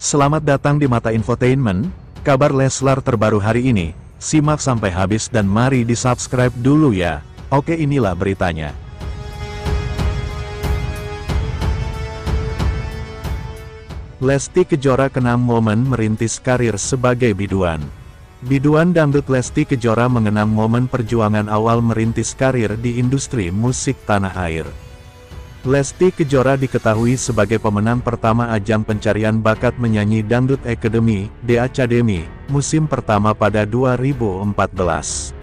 Selamat datang di Mata Infotainment, kabar Leslar terbaru hari ini. Simak sampai habis dan mari di-subscribe dulu ya. Oke, inilah beritanya. Lesti Kejora kenang momen merintis karir sebagai biduan. Biduan dangdut Lesti Kejora mengenang momen perjuangan awal merintis karir di industri musik tanah air. Lesti Kejora diketahui sebagai pemenang pertama ajang pencarian bakat menyanyi Dangdut Academy, D-Academy, musim pertama pada 2014.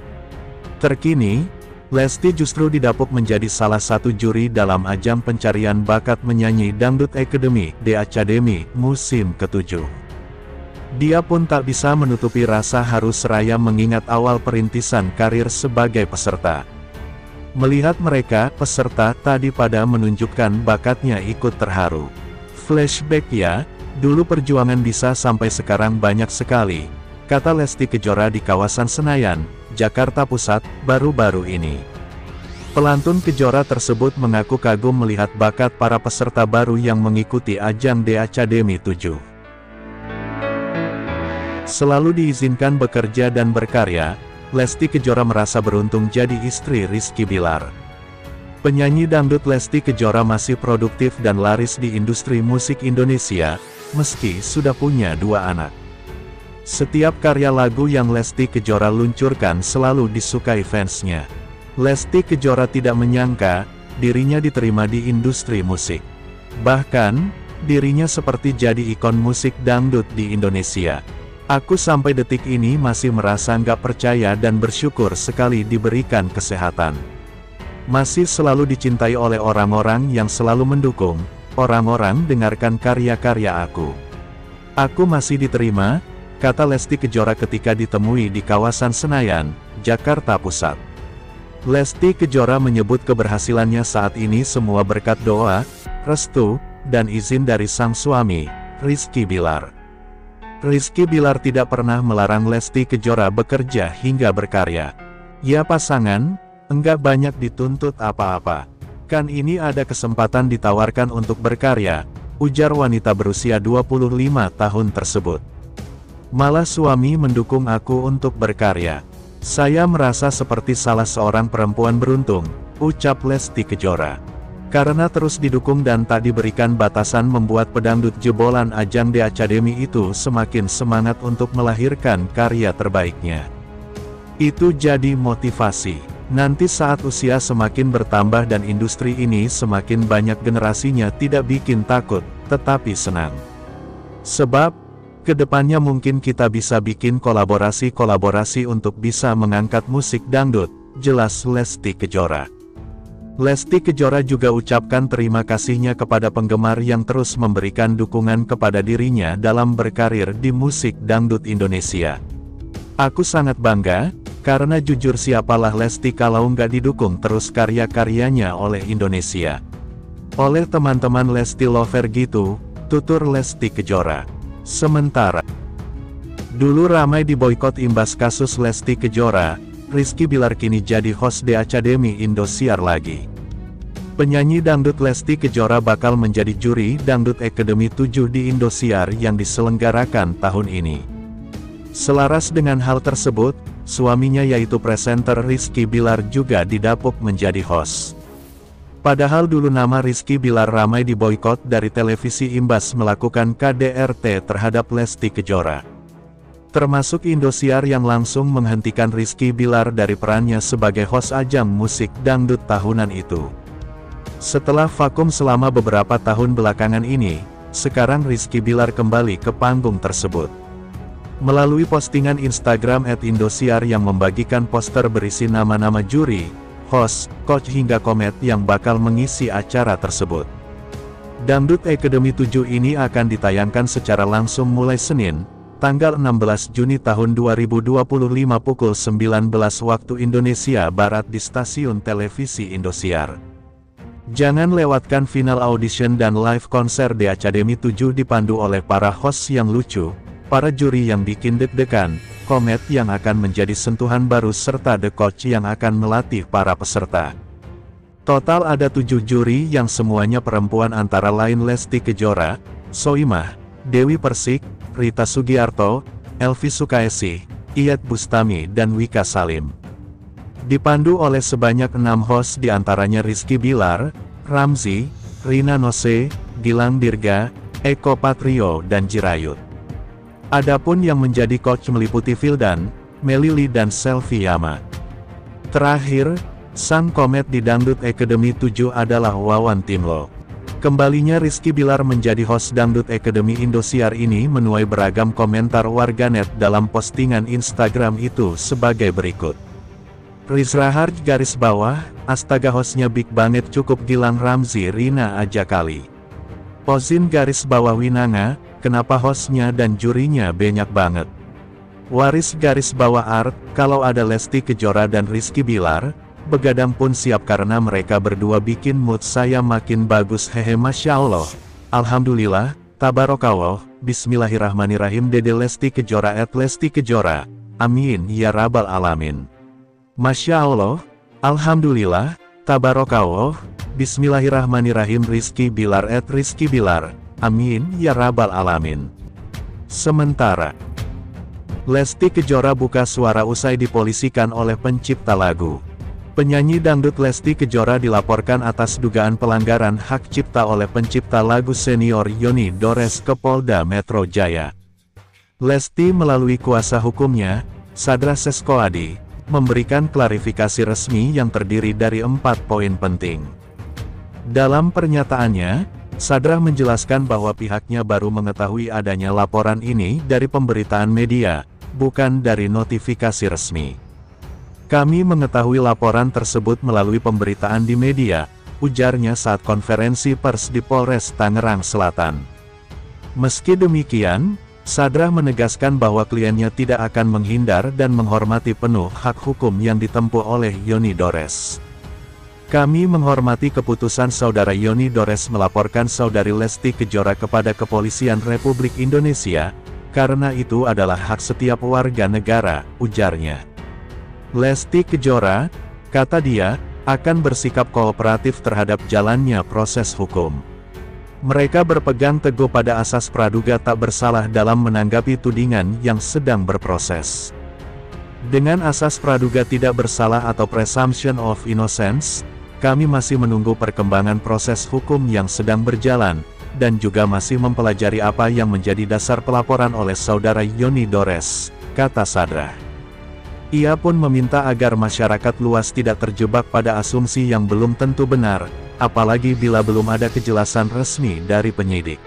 Terkini, Lesti justru didapuk menjadi salah satu juri dalam ajang pencarian bakat menyanyi Dangdut Academy, D-Academy, musim ke-7. Dia pun tak bisa menutupi rasa haru seraya mengingat awal perintisan karir sebagai peserta. Melihat mereka, peserta tadi pada menunjukkan bakatnya ikut terharu. Flashback ya, dulu perjuangan bisa sampai sekarang banyak sekali, kata Lesti Kejora di kawasan Senayan, Jakarta Pusat, baru-baru ini. Pelantun Kejora tersebut mengaku kagum melihat bakat para peserta baru yang mengikuti ajang D-Academy 7. Selalu diizinkan bekerja dan berkarya, Lesti Kejora merasa beruntung jadi istri Rizky Bilar. Penyanyi dangdut Lesti Kejora masih produktif dan laris di industri musik Indonesia, meski sudah punya 2 anak. Setiap karya lagu yang Lesti Kejora luncurkan selalu disukai fansnya. Lesti Kejora tidak menyangka, dirinya diterima di industri musik. Bahkan, dirinya seperti jadi ikon musik dangdut di Indonesia. Aku sampai detik ini masih merasa nggak percaya dan bersyukur sekali diberikan kesehatan. Masih selalu dicintai oleh orang-orang yang selalu mendukung, orang-orang dengarkan karya-karya aku. Aku masih diterima, kata Lesti Kejora ketika ditemui di kawasan Senayan, Jakarta Pusat. Lesti Kejora menyebut keberhasilannya saat ini semua berkat doa, restu, dan izin dari sang suami, Rizky Bilar. Rizky Bilar tidak pernah melarang Lesti Kejora bekerja hingga berkarya. Ya pasangan, enggak banyak dituntut apa-apa. Kan ini ada kesempatan ditawarkan untuk berkarya, ujar wanita berusia 25 tahun tersebut. Malah suami mendukung aku untuk berkarya. Saya merasa seperti salah seorang perempuan beruntung, ucap Lesti Kejora. Karena terus didukung dan tak diberikan batasan membuat pedangdut jebolan ajang D-Academy itu semakin semangat untuk melahirkan karya terbaiknya. Itu jadi motivasi. Nanti saat usia semakin bertambah dan industri ini semakin banyak generasinya tidak bikin takut, tetapi senang. Sebab, kedepannya mungkin kita bisa bikin kolaborasi-kolaborasi untuk bisa mengangkat musik dangdut, jelas Lesti Kejora. Lesti Kejora juga ucapkan terima kasihnya kepada penggemar yang terus memberikan dukungan kepada dirinya dalam berkarir di musik dangdut Indonesia. Aku sangat bangga, karena jujur siapalah Lesti kalau nggak didukung terus karya-karyanya oleh Indonesia. Oleh teman-teman Lesti Lover gitu, tutur Lesti Kejora. Sementara dulu ramai diboikot imbas kasus Lesti Kejora, Rizky Bilar kini jadi host D-Academy Indosiar lagi. Penyanyi dangdut Lesti Kejora bakal menjadi juri Dangdut Academy 7 di Indosiar yang diselenggarakan tahun ini. Selaras dengan hal tersebut, suaminya yaitu presenter Rizky Bilar juga didapuk menjadi host. Padahal dulu nama Rizky Bilar ramai diboikot dari televisi imbas melakukan KDRT terhadap Lesti Kejora. Termasuk Indosiar yang langsung menghentikan Rizky Bilar dari perannya sebagai host ajang musik dangdut tahunan itu. Setelah vakum selama beberapa tahun belakangan ini, sekarang Rizky Bilar kembali ke panggung tersebut. Melalui postingan Instagram @Indosiar yang membagikan poster berisi nama-nama juri, host, coach hingga komet yang bakal mengisi acara tersebut. Dangdut Academy 7 ini akan ditayangkan secara langsung mulai Senin, tanggal 16 Juni tahun 2025 pukul 19 waktu Indonesia Barat di stasiun televisi Indosiar. Jangan lewatkan final audition dan live konser D-Academy 7 dipandu oleh para host yang lucu, para juri yang bikin deg-degan, komet yang akan menjadi sentuhan baru serta the coach yang akan melatih para peserta. Total ada 7 juri yang semuanya perempuan antara lain Lesti Kejora, Soimah, Dewi Persik, Rita Sugiarto, Elvi Sukaesih, Iyeth Bustami dan Wika Salim. Dipandu oleh sebanyak 6 host diantaranya Rizky Bilar, Ramzy, Rina Nose, Gilang Dirga, Eko Patrio dan Jirayut. Adapun yang menjadi coach meliputi Vildan, Melili dan Selvi Yama. Terakhir, sang komet di Dangdut Academy 7 adalah Wawan Timlo. Kembalinya Rizky Bilar menjadi host Dangdut Academy Indosiar ini menuai beragam komentar warganet dalam postingan Instagram itu sebagai berikut. Riz Rahard garis bawah, astaga hostnya big banget cukup Gilang Ramzy Rina aja kali. Pozin garis bawah Winanga, kenapa hostnya dan jurinya banyak banget. Waris garis bawah art, kalau ada Lesti Kejora dan Rizky Bilar, begadang pun siap karena mereka berdua bikin mood saya makin bagus hehe Masya Allah. Alhamdulillah, Tabarakallah, Bismillahirrahmanirrahim Dede Lesti Kejora @Lesti Kejora, amin ya rabbal alamin. Masya Allah, Alhamdulillah, Tabarakallah, Bismillahirrahmanirrahim Rizky Bilar @Rizky Bilar, amin ya rabbal alamin. Sementara Lesti Kejora buka suara usai dipolisikan oleh pencipta lagu. Penyanyi dangdut Lesti Kejora dilaporkan atas dugaan pelanggaran hak cipta oleh pencipta lagu senior Yoni Dores ke Polda Metro Jaya. Lesti melalui kuasa hukumnya, Sadra Seskoadi, memberikan klarifikasi resmi yang terdiri dari 4 poin penting. Dalam pernyataannya, Sadra menjelaskan bahwa pihaknya baru mengetahui adanya laporan ini dari pemberitaan media, bukan dari notifikasi resmi. Kami mengetahui laporan tersebut melalui pemberitaan di media, ujarnya saat konferensi pers di Polres Tangerang Selatan. Meski demikian, Sadra menegaskan bahwa kliennya tidak akan menghindar dan menghormati penuh hak hukum yang ditempuh oleh Yoni Dores. Kami menghormati keputusan Saudara Yoni Dores melaporkan Saudari Lesti Kejora kepada Kepolisian Republik Indonesia, karena itu adalah hak setiap warga negara, ujarnya. Lesti Kejora, kata dia, akan bersikap kooperatif terhadap jalannya proses hukum. Mereka berpegang teguh pada asas praduga tak bersalah dalam menanggapi tudingan yang sedang berproses. Dengan asas praduga tidak bersalah atau presumption of innocence, kami masih menunggu perkembangan proses hukum yang sedang berjalan, dan juga masih mempelajari apa yang menjadi dasar pelaporan oleh Saudara Yoni Dores, kata Sadra. Ia pun meminta agar masyarakat luas tidak terjebak pada asumsi yang belum tentu benar, apalagi bila belum ada kejelasan resmi dari penyidik.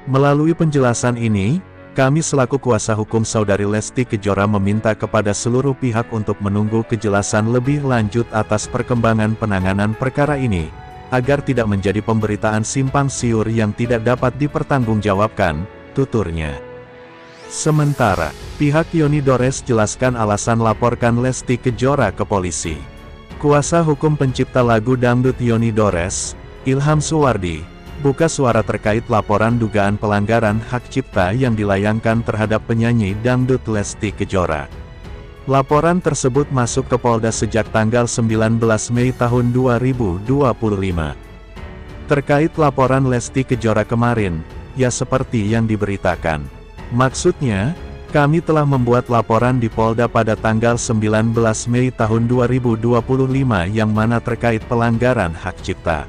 Melalui penjelasan ini, kami selaku kuasa hukum Saudari Lesti Kejora meminta kepada seluruh pihak untuk menunggu kejelasan lebih lanjut atas perkembangan penanganan perkara ini, agar tidak menjadi pemberitaan simpang siur yang tidak dapat dipertanggungjawabkan, tuturnya. Sementara, pihak Yoni Dores jelaskan alasan laporkan Lesti Kejora ke polisi. Kuasa hukum pencipta lagu dangdut Yoni Dores, Ilham Suwardi, buka suara terkait laporan dugaan pelanggaran hak cipta yang dilayangkan terhadap penyanyi dangdut Lesti Kejora. Laporan tersebut masuk ke Polda sejak tanggal 19 Mei tahun 2025. Terkait laporan Lesti Kejora kemarin, ya seperti yang diberitakan. Maksudnya, kami telah membuat laporan di Polda pada tanggal 19 Mei tahun 2025 yang mana terkait pelanggaran hak cipta.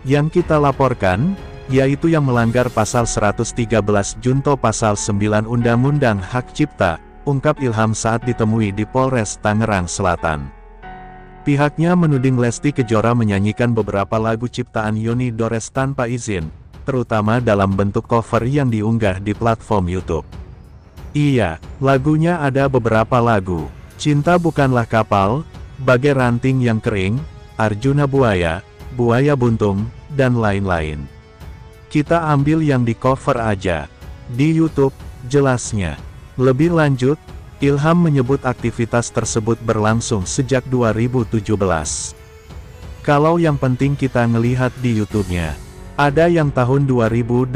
Yang kita laporkan, yaitu yang melanggar pasal 113 junto pasal 9 Undang-Undang Hak Cipta, ungkap Ilham saat ditemui di Polres Tangerang Selatan. Pihaknya menuding Lesti Kejora menyanyikan beberapa lagu ciptaan Yoni Dores tanpa izin, terutama dalam bentuk cover yang diunggah di platform YouTube. Iya, lagunya ada beberapa lagu, Cinta Bukanlah Kapal, Bagai Ranting Yang Kering, Arjuna Buaya, Buaya Buntung, dan lain-lain. Kita ambil yang di cover aja. Di YouTube, jelasnya. Lebih lanjut, Ilham menyebut aktivitas tersebut berlangsung sejak 2017. Kalau yang penting kita ngelihat di YouTube-nya, ada yang tahun 2018.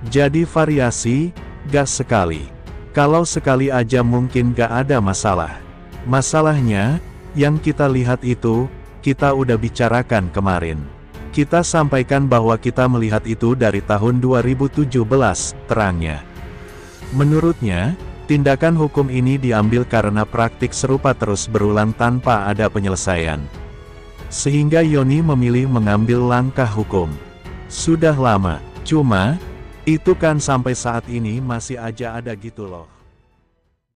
Jadi variasi, gas sekali. Kalau sekali aja mungkin gak ada masalah. Masalahnya, yang kita lihat itu, kita udah bicarakan kemarin. Kita sampaikan bahwa kita melihat itu dari tahun 2017, terangnya. Menurutnya, tindakan hukum ini diambil karena praktik serupa terus berulang tanpa ada penyelesaian. Sehingga Yoni memilih mengambil langkah hukum. Sudah lama, cuma, itu kan sampai saat ini masih aja ada gitu loh.